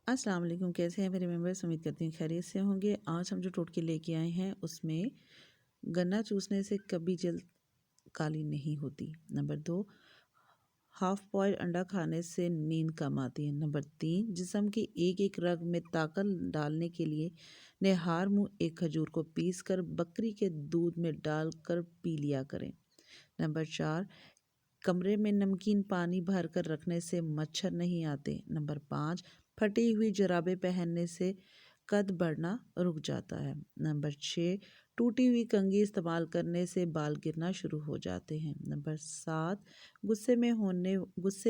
السلام علیکم، کیسے ہیں میرے ممبرس؟ امید کرتی ہیں خیریت سے ہوں گے۔ آج ہم جو ٹوٹکے لے کے آئے ہیں اس میں گنا چوسنے سے کبھی جلد کالی نہیں ہوتی۔ نمبر 2، ہاف بوائل انڈا کھانے سے نیند کم آتی ہے۔ نمبر 3، جسم کی ایک ایک رگ میں طاقت ڈالنے کے لیے نہار منہ ایک کھجور کو پیس کر بکری کے دودھ میں ڈال کر پی لیا کریں۔ نمبر 4، کمرے میں نمکین پانی بھر کر رکھنے سے مچھر نہیں آتے۔ نمبر 5، پھٹی ہوئی جرابیں پہننے سے قد بڑھنا رک جاتا ہے۔ نمبر 6، ٹوٹی ہوئی کنگھی استعمال کرنے سے بال گرنا شروع ہو جاتے ہیں۔ نمبر 7، غصے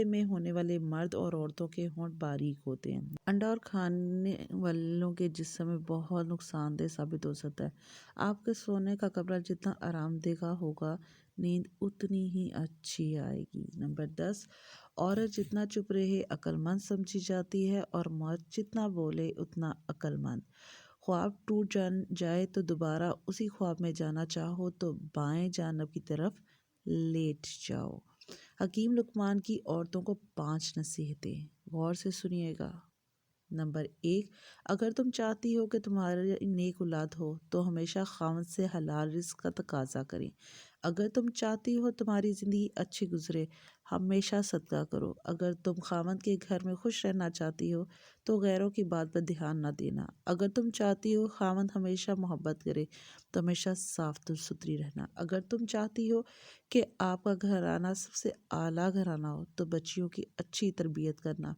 میں ہونے والے مرد اور عورتوں کے ہونٹ باریک ہوتے ہیں۔ انڈا اور کھانے والوں کے جسم میں بہت نقصان دہ ثابت ہو سکتا ہے۔ آپ کے سونے کا کمرہ جتنا آرام دہ ہوگا، نیند اتنی ہی اچھی آئے گی۔ نمبر 10، عورت جتنا چپ رہے عقل مند سمجھی جاتی ہے اور مرد جتنا بولے اتنا عقل مند۔ خواب ٹوٹ جائے تو دوبارہ اسی خواب میں جانا چاہو تو بائیں جانب کی طرف لیٹ جاؤ۔ حکیم لقمان کی عورتوں کو 5 نصیحتیں، غور سے سنیے گا۔ نمبر 1، اگر تم چاہتی ہو کہ تمہاری نیک اولاد ہو تو ہمیشہ خاوند سے حلال رزق کا تقاضا کریں۔ اگر تم چاہتی ہو تمہاری زندگی اچھی گزرے، ہمیشہ صدقہ کرو۔ اگر تم خاوند کے گھر میں خوش رہنا چاہتی ہو تو غیروں کی بات پر دھیان نہ دینا۔ اگر تم چاہتی ہو خاوند ہمیشہ محبت کرے تو ہمیشہ صاف ستھری رہنا۔ اگر تم چاہتی ہو کہ آپ کا گھرانہ سب سے اعلیٰ گھرانہ ہو تو بچیوں کی اچھی تربیت کرنا۔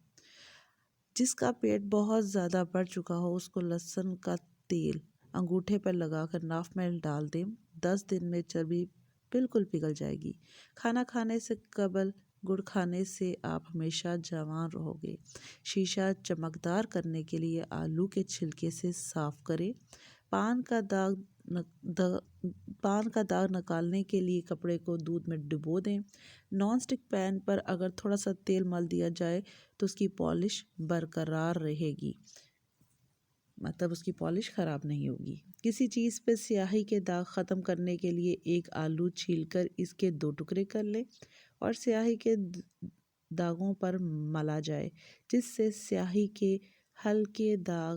جس کا پیٹ بہت زیادہ بڑھ چکا ہو اس کو لہسن کا تیل انگوٹھے پر لگا کر ناف میں ڈال دیں، 10 دن میں چربی بالکل پگھل جائے گی۔ کھانا کھانے سے قبل گڑ کھانے سے آپ ہمیشہ جوان رہو گے۔ شیشہ چمکدار کرنے کے لیے آلو کے چھلکے سے صاف کریں۔ پان کا داغ نکالنے کے لیے کپڑے کو دودھ میں ڈبو دیں۔ نان سٹک پین پر اگر تھوڑا سا تیل مل دیا جائے تو اس کی پالش برقرار رہے گی، مطلب اس کی پالش خراب نہیں ہوگی۔ کسی چیز پہ سیاہی کے داغ ختم کرنے کے لیے ایک آلو چھیل کر اس کے 2 ٹکڑے کر لیں اور سیاہی کے داغوں پر ملا جائے، جس سے سیاہی کے ہلکے داغ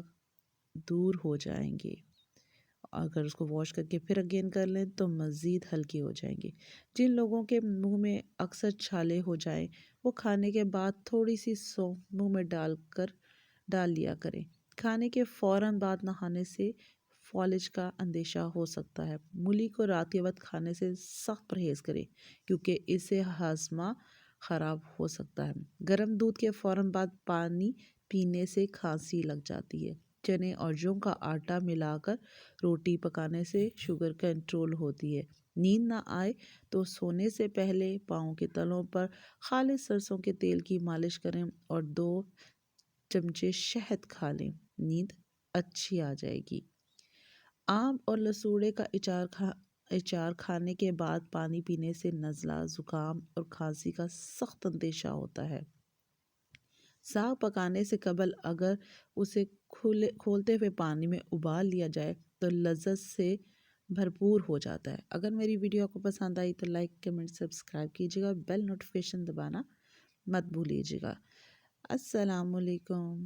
دور ہو جائیں گے۔ اگر اس کو واش کر کے پھر اگین کر لیں تو مزید ہلکے ہو جائیں گے۔ جن لوگوں کے منہ میں اکثر چھالے ہو جائیں وہ کھانے کے بعد تھوڑی سی سونف منہ میں ڈال لیا کریں۔ کھانے کے فوراً بعد نہانے سے فالج کا اندیشہ ہو سکتا ہے۔ مولی کو رات کے وقت کھانے سے سخت پرہیز کریں کیونکہ اس سے ہاضمہ خراب ہو سکتا ہے۔ گرم دودھ کے فوراً بعد پانی پینے سے کھانسی لگ جاتی ہے۔ چنے اور جو کا آٹا ملا کر روٹی پکانے سے شوگر کنٹرول ہوتی ہے۔ نیند نہ آئے تو سونے سے پہلے پاؤں کے تلوں پر خالص سرسوں کے تیل کی مالش کریں اور 2 چمچے شہد کھا لیں، نیند اچھی آ جائے گی۔ آم اور لسوڑے کا اچار کھانے کے بعد پانی پینے سے نزلہ، زکام اور کھانسی کا سخت اندیشہ ہوتا ہے۔ ساگ پکانے سے قبل اگر اسے کھولتے ہوئے پانی میں ابال لیا جائے تو لذت سے بھرپور ہو جاتا ہے۔ اگر میری ویڈیو آپ کو پسند آئی تو لائک، کمنٹ، سبسکرائب کیجیے گا، بیل نوٹیفیکیشن دبانا مت بھولیے گا۔ السلام علیکم۔